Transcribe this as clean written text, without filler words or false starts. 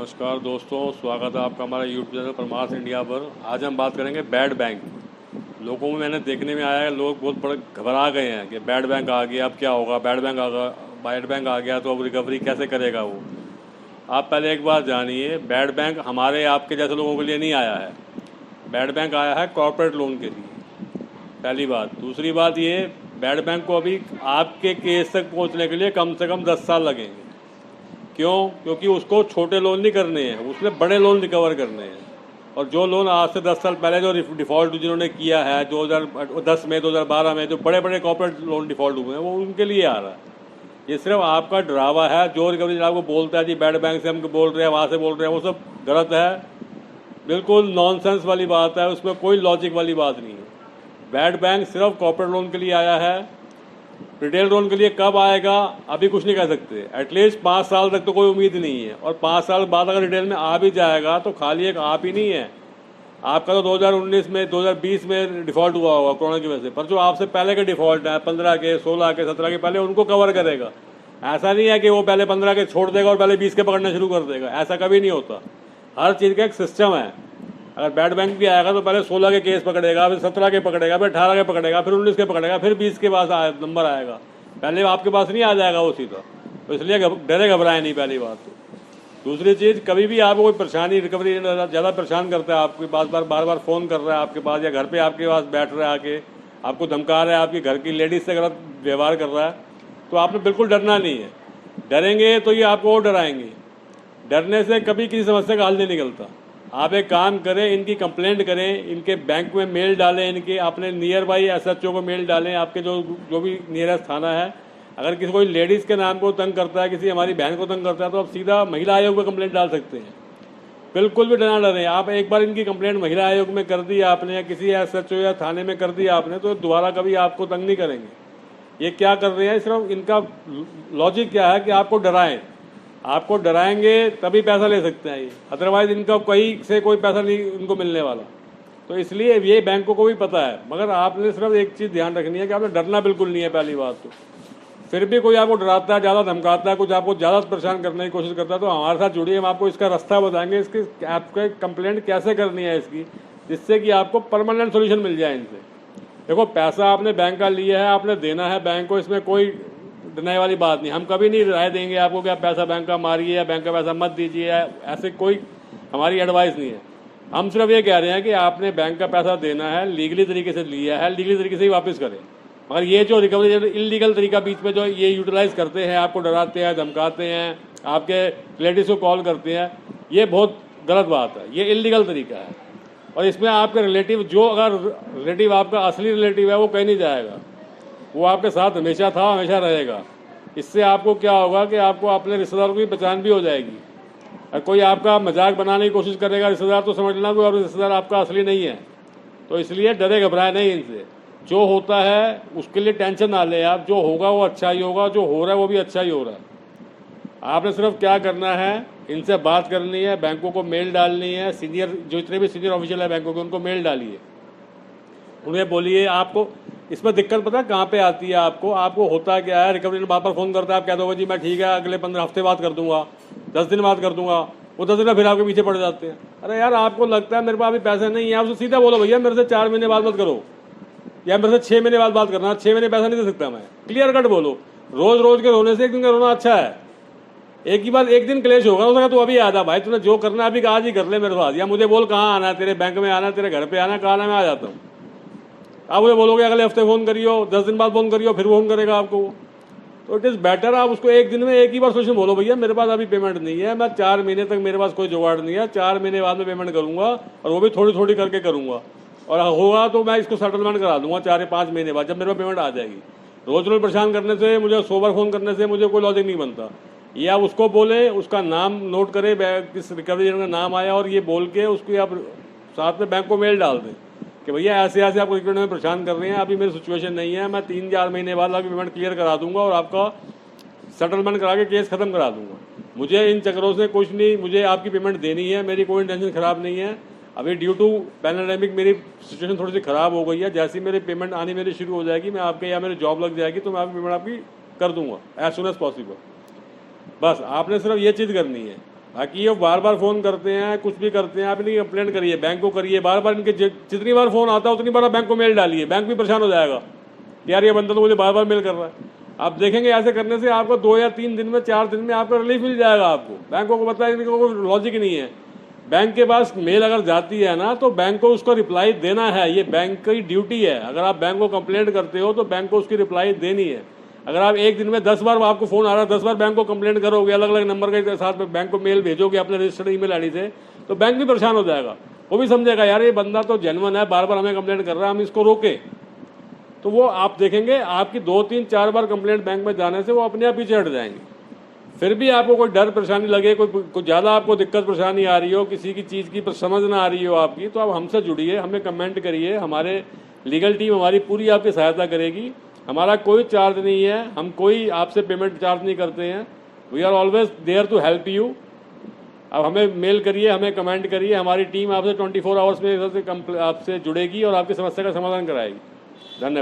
नमस्कार दोस्तों, स्वागत है आपका हमारे यूट्यूब चैनल परमार्थ इंडिया पर। आज हम बात करेंगे बैड बैंक। लोगों में मैंने देखने में आया है, लोग बहुत बड़े घबरा गए हैं कि बैड बैंक आ गया, अब क्या होगा, बैड बैंक आ गया तो अब रिकवरी कैसे करेगा वो। आप पहले एक बात जानिए, बैड बैंक हमारे आपके जैसे लोगों के लिए नहीं आया है। बैड बैंक आया है कॉर्पोरेट लोन के लिए, पहली बात। दूसरी बात ये, बैड बैंक को अभी आपके केस तक पहुँचने के लिए कम से कम 10 साल लगेंगे। क्यों? क्योंकि उसको छोटे लोन नहीं करने हैं, उसने बड़े लोन रिकवर करने हैं। और जो लोन आज से 10 साल पहले जो डिफ़ॉल्ट जिन्होंने किया है 2010 में, 2012 में, जो बड़े बड़े कॉर्पोरेट लोन डिफ़ॉल्ट हुए हैं, वो उनके लिए आ रहा है। ये सिर्फ आपका डरावा है। जो रिकवरी आपको बोलता है जी बैड बैंक से हम बोल रहे हैं, वहाँ से बोल रहे हैं, वो सब गलत है, बिल्कुल नॉनसेंस वाली बात है, उसमें कोई लॉजिक वाली बात नहीं है। बैड बैंक सिर्फ कॉर्पोरेट लोन के लिए आया है। रिटेल लोन के लिए कब आएगा अभी कुछ नहीं कह सकते। एटलीस्ट 5 साल तक तो कोई उम्मीद नहीं है। और 5 साल बाद अगर रिटेल में आ भी जाएगा तो खाली एक आप ही नहीं है, आपका तो 2019 में 2020 में डिफ़ॉल्ट हुआ होगा कोरोना की वजह से, पर जो आपसे पहले के डिफ़ॉल्ट है 15 के, 16 के, 17 के, पहले उनको कवर करेगा। ऐसा नहीं है कि वो पहले 15 के छोड़ देगा और पहले 20 के पकड़ना शुरू कर देगा, ऐसा कभी नहीं होता। हर चीज़ का एक सिस्टम है। अगर बैड बैंक भी आएगा तो पहले 16 के केस पकड़ेगा, फिर 17 के पकड़ेगा, फिर 18 के पकड़ेगा, फिर 19 के पकड़ेगा, फिर 20 के पास नंबर आएगा, पहले आपके पास नहीं आ जाएगा वो सीधा। तो इसलिए डरे घबराए नहीं, पहली बात तो। दूसरी चीज़, कभी भी आपको कोई परेशानी, रिकवरी ज़्यादा परेशान करता है, आपके पास बार बार फ़ोन कर रहा है आपके पास, या घर पे आपके पास बैठ रहा है आके, आपको धमका रहा है, आपकी घर की लेडीज़ से गलत व्यवहार कर रहा है, तो आपने बिल्कुल डरना नहीं है। डरेंगे तो ये आपको और डराएंगे। डरने से कभी किसी समस्या का हल नहीं निकलता। आप एक काम करें, इनकी कंप्लेंट करें, इनके बैंक में मेल डालें, इनके अपने नियर बाई SHO को मेल डालें, आपके जो भी नियरेस्ट थाना है। अगर किसी कोई लेडीज़ के नाम को तंग करता है, किसी हमारी बहन को तंग करता है, तो आप सीधा महिला आयोग में कंप्लेंट डाल सकते हैं। बिल्कुल भी डरना डरें। आप एक बार इनकी कंप्लेंट महिला आयोग में कर दी आपने, या किसी SHO या थाने में कर दी आपने, तो दोबारा कभी आपको तंग नहीं करेंगे। ये क्या कर रहे हैं, सिर्फ इनका लॉजिक क्या है कि आपको डराएं। आपको डराएंगे तभी पैसा ले सकते हैं ये, अदरवाइज इनका कहीं से कोई पैसा नहीं इनको मिलने वाला। तो इसलिए ये बैंकों को भी पता है, मगर आपने सिर्फ एक चीज़ ध्यान रखनी है कि आपने डरना बिल्कुल नहीं है, पहली बात तो। फिर भी कोई आपको डराता है, ज़्यादा धमकाता है, कुछ आपको ज़्यादा परेशान करने की कोशिश करता है, तो हमारे साथ जुड़िए, हम आपको इसका रास्ता बताएंगे, इसकी आपको कंप्लेंट कैसे करनी है इसकी, जिससे कि आपको परमानेंट सोल्यूशन मिल जाए इनसे। देखो, पैसा आपने बैंक का लिया है, आपने देना है बैंक को, इसमें कोई डरने वाली बात नहीं। हम कभी नहीं राय देंगे आपको कि आप पैसा बैंक का मारिए या बैंक का पैसा मत दीजिए, ऐसे कोई हमारी एडवाइस नहीं है। हम सिर्फ ये कह रहे हैं कि आपने बैंक का पैसा देना है, लीगली तरीके से लिया है, लीगली तरीके से ही वापस करें। मगर ये जो रिकवरी इलीगल तरीका बीच में जो ये यूटिलाइज करते हैं, आपको डराते हैं, धमकाते हैं, आपके रिलेटिव को कॉल करते हैं, ये बहुत गलत बात है, ये इलीगल तरीका है। और इसमें आपके रिलेटिव, जो अगर रिलेटिव आपका असली रिलेटिव है, वो कहीं नहीं जाएगा, वो आपके साथ हमेशा था, हमेशा रहेगा। इससे आपको क्या होगा कि आपको अपने रिश्तेदारों की पहचान भी हो जाएगी। और कोई आपका मजाक बनाने की कोशिश करेगा रिश्तेदार, तो समझ लेना कोई रिश्तेदार आपका असली नहीं है। तो इसलिए डरे घबराए नहीं इनसे। जो होता है उसके लिए टेंशन ना ले आप, जो होगा वो अच्छा ही होगा, जो हो रहा है वो भी अच्छा ही हो रहा है। आपने सिर्फ क्या करना है, इनसे बात करनी है, बैंकों को मेल डालनी है, सीनियर जो इतने भी सीनियर ऑफिशियल है बैंकों के, उनको मेल डालिए, उन्हें बोलिए। आपको इसमें दिक्कत पता है कहाँ पे आती है, आपको होता क्या है, रिकवरी में बार बार फ़ोन करता है, आप कह दो जी मैं ठीक है, अगले 15 हफ्ते बाद कर दूंगा, 10 दिन बाद कर दूंगा, वो 10 दिन में फिर आपके पीछे पड़ जाते हैं। अरे यार, आपको लगता है मेरे पास अभी पैसे नहीं है, आप उससे सीधा बोलो भैया मेरे से 4 महीने बाद मत करो, या मेरे से 6 महीने बाद बात करना, 6 महीने पैसा नहीं दे सकता मैं, क्लियर कट बोलो। रोज रोज के रोने से एक दिन का रोना अच्छा है। एक ही बात, एक दिन क्लेश होगा, उसका तो अभी आ जा भाई, तूने जो करना है अभी आज ही कर ले मेरे पास, या मुझे बोल कहाँ आना है, तेरे बैंक में आना है, तेरे घर पे आना है, कहाँ आना, मैं आ जाता हूँ। आप मुझे बोलोगे अगले हफ्ते फ़ोन करियो, 10 दिन बाद फ़ोन करियो, फिर फ़ोन करेगा आपको। तो इट इज़ बेटर आप उसको एक दिन में एक ही बार सोल्यूशन बोलो, भैया मेरे पास अभी पेमेंट नहीं है, मैं 4 महीने तक मेरे पास कोई जुगाड़ नहीं है, 4 महीने बाद में पेमेंट करूँगा, और वो भी थोड़ी थोड़ी करके करूँगा, और होगा तो मैं इसको सेटलमेंट करा दूँगा 4 या 5 महीने बाद, जब मेरे पास पेमेंट आ जाएगी। रोज़ रोज़ परेशान करने से, मुझे सोबर फ़ोन करने से मुझे कोई लॉजिक नहीं बनता। ये आप उसको बोले, उसका नाम नोट करें, किस रिकवरी एजेंट का नाम आया, और ये बोल के उसकी आप साथ में बैंक को मेल डाल दें कि भैया ऐसे ऐसे आपको रिकवरी में परेशान कर रहे हैं, अभी मेरी सिचुएशन नहीं है, मैं 3-4 महीने बाद आपकी पेमेंट क्लियर करा दूंगा और आपका सेटलमेंट करा के केस खत्म करा दूंगा। मुझे इन चक्करों से कुछ नहीं, मुझे आपकी पेमेंट देनी है, मेरी कोई इंटेंशन ख़राब नहीं है। अभी ड्यू टू पैंडेमिक मेरी सिचुएशन थोड़ी सी ख़राब हो गई है, जैसे ही मेरी पेमेंट आनी मेरी शुरू हो जाएगी, मैं आपके या मेरी जॉब लग जाएगी तो मैं आपकी पेमेंट आपकी कर दूंगा एज सुन एज पॉसिबल। बस आपने सिर्फ ये चीज़ करनी है। बाकी ये बार बार फ़ोन करते हैं, कुछ भी करते हैं, आप इनकी कंप्लेंट करिए, बैंक को करिए, बार बार इनके जितनी बार फ़ोन आता है उतनी बार आप बैंक को मेल डालिए, बैंक भी परेशान हो जाएगा यार ये बंदा तो मुझे बार बार मेल कर रहा है। आप देखेंगे ऐसे करने से आपको 2 या 3 दिन में 4 दिन में आपका रिलीफ मिल जाएगा। आपको बैंकों को पता है कि कोई लॉजिक नहीं है। बैंक के पास मेल अगर जाती है ना तो बैंक को उसका रिप्लाई देना है, ये बैंक की ड्यूटी है। अगर आप बैंक को कंप्लेंट करते हो तो बैंक को उसकी रिप्लाई देनी है। अगर आप एक दिन में 10 बार आपको फ़ोन आ रहा है, 10 बार बैंक को कंप्लेंट करोगे, अलग अलग नंबर के साथ में बैंक को मेल भेजोगे अपने रजिस्टर्ड ईमेल आईडी से, तो बैंक भी परेशान हो जाएगा। वो भी समझेगा यार ये बंदा तो जेन्युइन है, बार बार हमें कंप्लेंट कर रहा है, हम इसको रोके। तो वो आप देखेंगे आपकी 2, 3, 4 बार कंप्लेंट बैंक में जाने से वो अपने आप पीछे हट जाएंगे। फिर भी आपको कोई डर परेशानी लगे, कोई ज़्यादा आपको दिक्कत परेशानी आ रही हो, किसी की चीज़ की समझ ना आ रही हो आपकी, तो आप हमसे जुड़िए, हमें कमेंट करिए। हमारे लीगल टीम हमारी पूरी आपकी सहायता करेगी। हमारा कोई चार्ज नहीं है, हम कोई आपसे पेमेंट चार्ज नहीं करते हैं। We are always there to help you. अब हमें मेल करिए, हमें कमेंट करिए, हमारी टीम आपसे 24 आवर्स में आपसे जुड़ेगी और आपकी समस्या का समाधान कराएगी। धन्यवाद।